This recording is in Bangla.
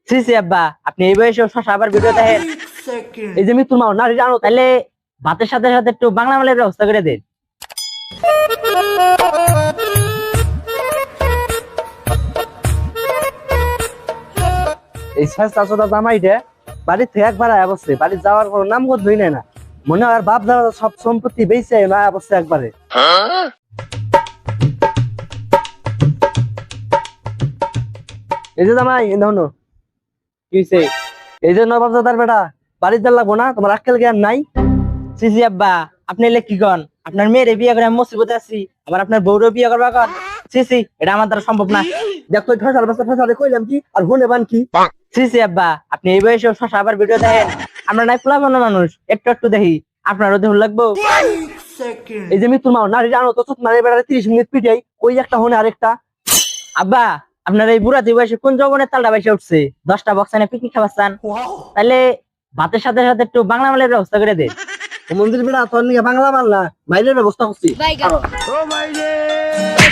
সি সি আব্বা, আপনি এই বয়সে শশা আবার ভিডিও দেখেন? এই যে মৃত্যুর মা না জানো, তাহলে ভাতের সাথে সাথে একটু বাংলা মালের ব্যবস্থা করে দেন। এই শেষ চাষটা জামাইটে বাড়ির থেকে একবার আয়া বসছে, বাড়ি যাওয়ার কোনো নাম বোধ হই না। মনে হয় আর বাপ দাদা সব সম্পত্তি বেঁচে না আয়া বসছে একবারে। এই যে জামাই ধরো কি হইছে? এই যে নবাব দাদার বেটা বাড়ির যার লাগবো না, তোমার আক্কেল জ্ঞান নাই? সি সি আব্বা, আপনি এলে কি কন? আপনার মেয়েরে বিয়ে করে আমি মুসিবতে আছি, আবার আপনার বউরও বিয়ে করবা কন? সি সি, এটা আমার দ্বারা সম্ভব না। দেখো ফেসাল বাসা ফেসালে কইলাম কি আর হুনে বান কি? সি সি আব্বা, আপনি এই বয়সে শশা আবার ভিডিও দেখেন? আমরা নাই পোলাপানো মানুষ, একটু একটু দেখি, আপনারও দেখুন লাগবো। এই যে মৃত্যুর মা না জানো তো, চোখ মারে বেড়াতে 30 মিনিট পিটাই, ওই একটা হুনে আরেকটা। আব্বা, আপনার এই বুড়াতি বয়সে কোন যৌবনের তালটা বেশি উঠছে? 10টা বক্স এনে পিকনিক খাওয়াচ্ছেন, তাহলে ভাতের সাথে সাথে একটু বাংলা মালের ব্যবস্থা করে দেন। মন্দির বেড়া তোর নিয়ে বাংলা মাল না, বাইরের ব্যবস্থা করছি। Vai, garoto.